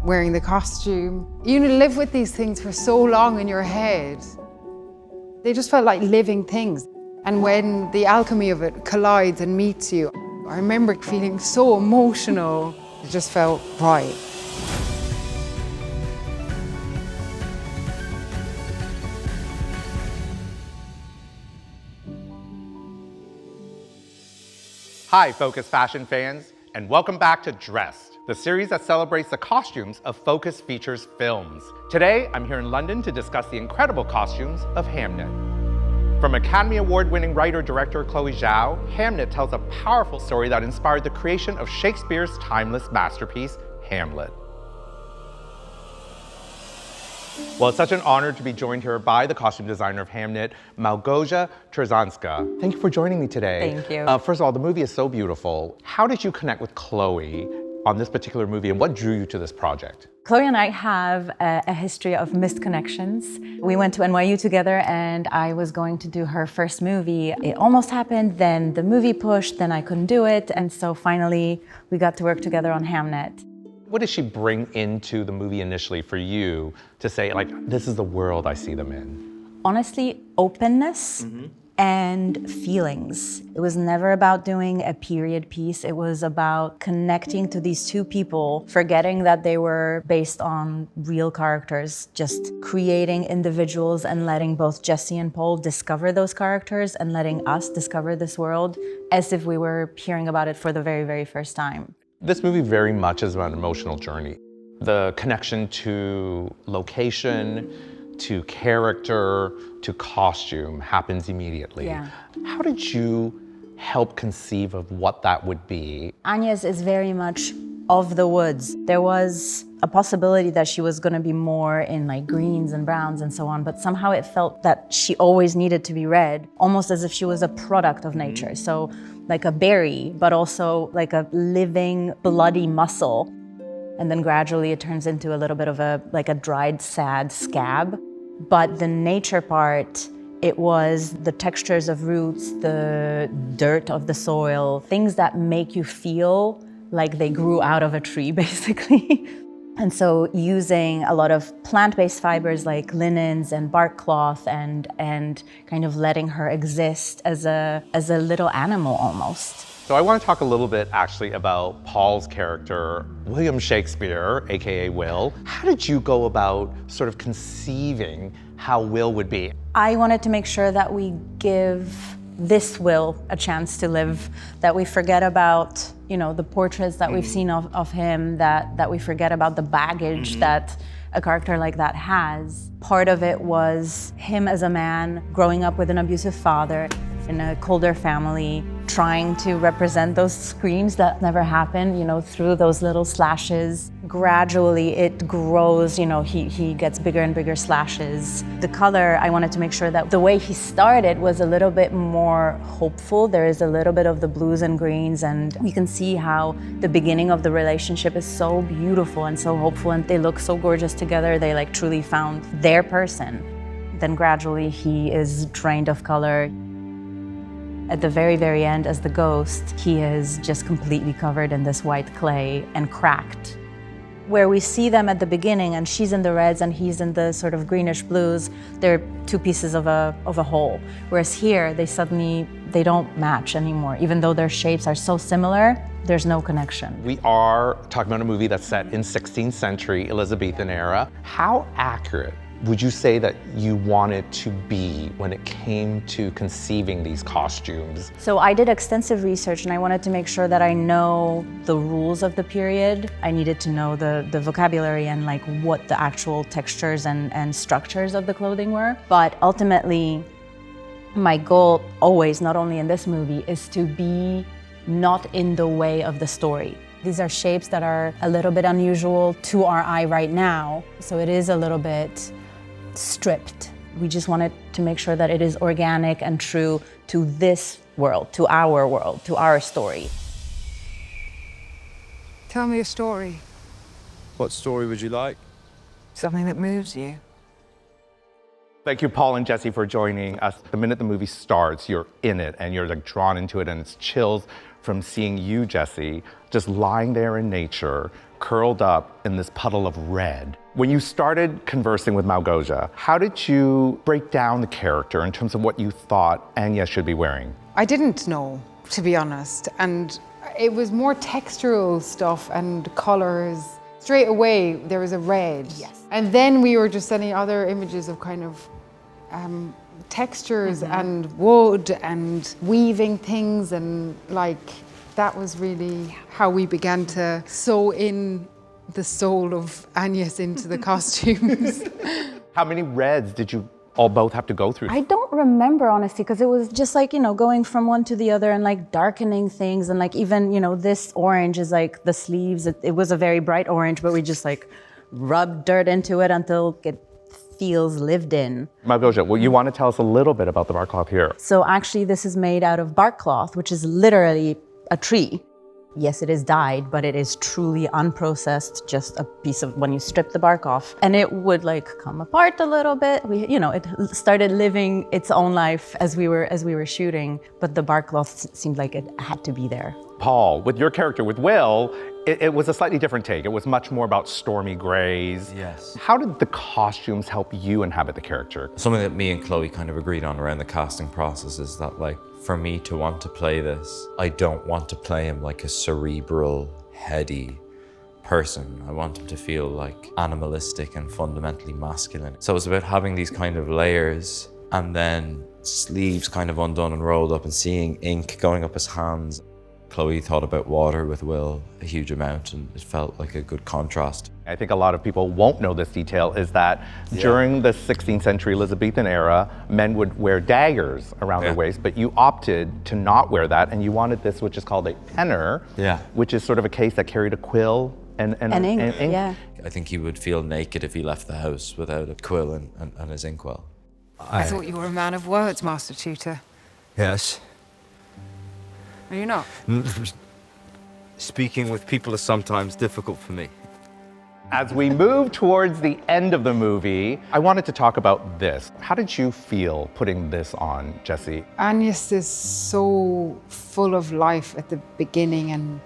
wearing the costume. You live with these things for so long in your head. They just felt like living things. And when the alchemy of it collides and meets you, I remember feeling so emotional. It just felt right. Hi, Focus Fashion fans, and welcome back to Dressed, the series that celebrates the costumes of Focus Features films. Today, I'm here in London to discuss the incredible costumes of Hamnet. From Academy Award-winning writer-director Chloé Zhao, Hamnet tells a powerful story that inspired the creation of Shakespeare's timeless masterpiece, Hamlet. Well, it's such an honor to be joined here by the costume designer of Hamnet, Malgosia Turzanska. Thank you for joining me today. Thank you. First of all, the movie is so beautiful. How did you connect with Chloé on this particular movie, and what drew you to this project? Chloé and I have a history of missed connections. We went to NYU together and I was going to do her first movie. It almost happened, then the movie pushed, then I couldn't do it, and so finally we got to work together on Hamnet. What did she bring into the movie initially for you to say, like, this is the world I see them in? Honestly, openness and feelings. It was never about doing a period piece. It was about connecting to these two people, forgetting that they were based on real characters, just creating individuals and letting both Jessie and Paul discover those characters and letting us discover this world as if we were hearing about it for the very, very first time. This movie very much is about an emotional journey. The connection to location, to character, to costume happens immediately. Yeah. How did you help conceive of what that would be? Agnes is very much of the woods. There was a possibility that she was going to be more in like greens and browns and so on, but somehow it felt that she always needed to be red, almost as if she was a product of nature. So like a berry, but also like a living, bloody muscle. And then gradually it turns into a little bit of a dried, sad scab. But the nature part, it was the textures of roots, the dirt of the soil, things that make you feel like they grew out of a tree, basically. And so using a lot of plant-based fibers like linens and bark cloth and kind of letting her exist as a little animal almost. So I want to talk a little bit actually about Paul's character, William Shakespeare, AKA Will. How did you go about sort of conceiving how Will would be? I wanted to make sure that we give this Will a chance to live, that we forget about, the portraits that we've seen of him, that we forget about the baggage that a character like that has. Part of it was him as a man growing up with an abusive father in a colder family, trying to represent those screams that never happened, through those little slashes. Gradually it grows, he gets bigger and bigger slashes. The color, I wanted to make sure that the way he started was a little bit more hopeful. There is a little bit of the blues and greens, and you can see how the beginning of the relationship is so beautiful and so hopeful, and they look so gorgeous together. They like truly found their person. Then gradually he is drained of color. At the very, very end, as the ghost, he is just completely covered in this white clay and cracked. Where we see them at the beginning, and she's in the reds and he's in the sort of greenish blues, they're two pieces of a whole. Whereas here, they don't match anymore. Even though their shapes are so similar, there's no connection. We are talking about a movie that's set in 16th century Elizabethan era. How accurate would you say that you wanted to be when it came to conceiving these costumes? So I did extensive research and I wanted to make sure that I know the rules of the period. I needed to know the vocabulary and like what the actual textures and structures of the clothing were. But ultimately, my goal always, not only in this movie, is to be not in the way of the story. These are shapes that are a little bit unusual to our eye right now. So it is a little bit stripped. We just wanted to make sure that it is organic and true to this world, to our story. Tell me a story. What story would you like? Something that moves you. Thank you, Paul and Jessie, for joining us. The minute the movie starts, you're in it and you're like drawn into it, and it's chills from seeing you, Jessie, just lying there in nature curled up in this puddle of red. When you started conversing with Malgosia, how did you break down the character in terms of what you thought Agnes should be wearing? I didn't know, to be honest, and it was more textural stuff and colors. Straight away, there was a red. Yes. And then we were just sending other images of kind of textures and wood and weaving things, and like that was really how we began to sew in the soul of Agnes into the costumes. How many reds did you all both have to go through? I don't remember, honestly, because it was just like, you know, going from one to the other and like darkening things, and like even, you know, this orange is like the sleeves. It was a very bright orange, but we just like rubbed dirt into it until it feels lived in. Malgosia, well, you want to tell us a little bit about the bark cloth here. So actually this is made out of bark cloth, which is literally a tree. Yes, it is dyed, but it is truly unprocessed, just a piece of, when you strip the bark off, and it would like come apart a little bit. It started living its own life as we were shooting, but the bark cloth seemed like it had to be there. Paul, with your character, with Will, it was a slightly different take. It was much more about stormy grays. Yes. How did the costumes help you inhabit the character? Something that me and Chloe kind of agreed on around the casting process is that, like, for me to want to play this, I don't want to play him like a cerebral, heady person. I want him to feel like animalistic and fundamentally masculine. So it's about having these kind of layers, and then sleeves kind of undone and rolled up, and seeing ink going up his hands. Chloe thought about water with Will a huge amount, and it felt like a good contrast. I think a lot of people won't know this detail, is that during the 16th century Elizabethan era, men would wear daggers around their waist, but you opted to not wear that, and you wanted this, which is called a penner, which is sort of a case that carried a quill and ink. Yeah. I think he would feel naked if he left the house without a quill and his inkwell. I thought you were a man of words, Master Tutor. Yes. Are you not? Speaking with people is sometimes difficult for me. As we move towards the end of the movie, I wanted to talk about this. How did you feel putting this on, Jessie? Agnes is so full of life at the beginning and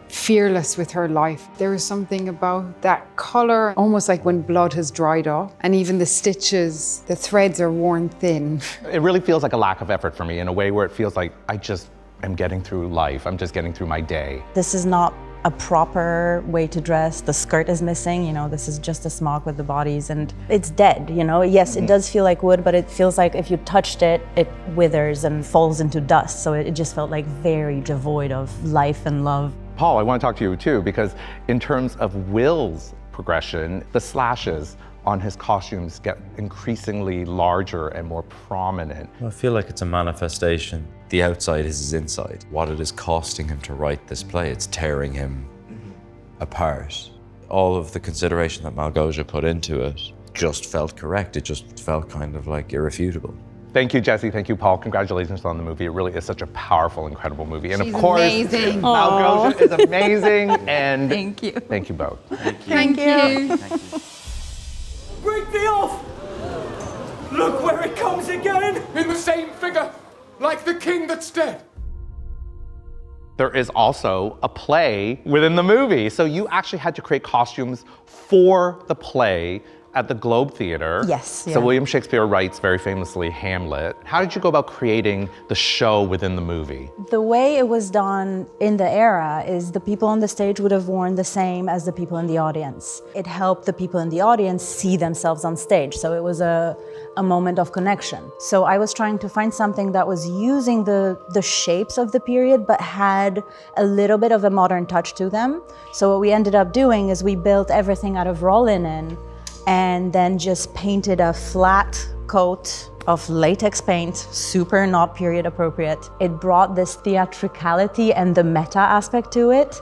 fearless with her life. There is something about that color, almost like when blood has dried up, and even the stitches, the threads are worn thin. It really feels like a lack of effort for me, in a way where it feels like I just am getting through life. I'm just getting through my day. This is not a proper way to dress. The skirt is missing, you know, this is just a smock with the bodies, and it's dead, you know. Yes, it does feel like wood, but it feels like if you touched it, it withers and falls into dust. So it just felt like very devoid of life and love. Paul, I want to talk to you too, because in terms of Will's progression, the slashes on his costumes get increasingly larger and more prominent. I feel like it's a manifestation. The outside is his inside. What it is costing him to write this play, it's tearing him apart. All of the consideration that Malgosia put into it just felt correct. It just felt kind of like irrefutable. Thank you, Jessie. Thank you, Paul. Congratulations on the movie. It really is such a powerful, incredible movie. And She's of course, amazing. Malgosia is amazing. And Thank you. Thank you both. Thank you. Break the off! Look where it comes again! In the same figure, like the king that's dead. There is also a play within the movie. So you actually had to create costumes for the play at the Globe Theatre. Yes, So yeah. William Shakespeare writes very famously Hamlet. How did you go about creating the show within the movie? The way it was done in the era is the people on the stage would have worn the same as the people in the audience. It helped the people in the audience see themselves on stage, so it was a moment of connection. So I was trying to find something that was using the shapes of the period but had a little bit of a modern touch to them. So what we ended up doing is we built everything out of raw linen and then just painted a flat coat of latex paint, super not period appropriate. It brought this theatricality and the meta aspect to it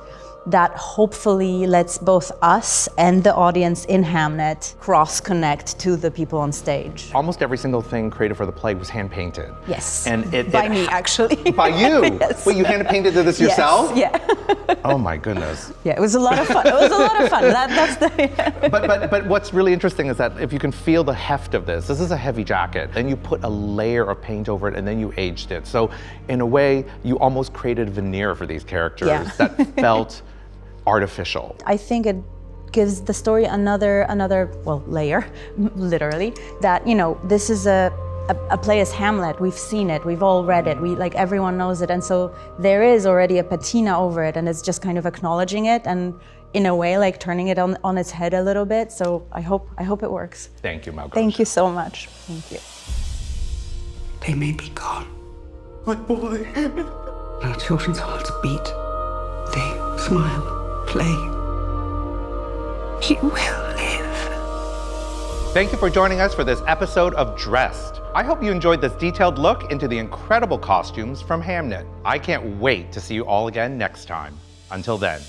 that hopefully lets both us and the audience in Hamnet cross-connect to the people on stage. Almost every single thing created for the play was hand-painted. Yes, And by me actually. By you? Yes. Wait, you hand-painted this yourself? Yes, yeah. Oh my goodness. Yeah, it was a lot of fun. It was a lot of fun. That's the... But what's really interesting is that if you can feel the heft of this is a heavy jacket, then you put a layer of paint over it and then you aged it. So in a way, you almost created a veneer for these characters that felt artificial. I think it gives the story another layer, literally, that, you know, this is a play as Hamlet. We've seen it, we've all read it, everyone knows it, and so there is already a patina over it, and it's just kind of acknowledging it and in a way like turning it on its head a little bit. So I hope it works. Thank you, Malgosia. Thank you so much. Thank you. They may be gone. My boy. Our children's hearts beat. They smile, play. He will live. Thank you for joining us for this episode of Dressed. I hope you enjoyed this detailed look into the incredible costumes from Hamnet. I can't wait to see you all again next time. Until then.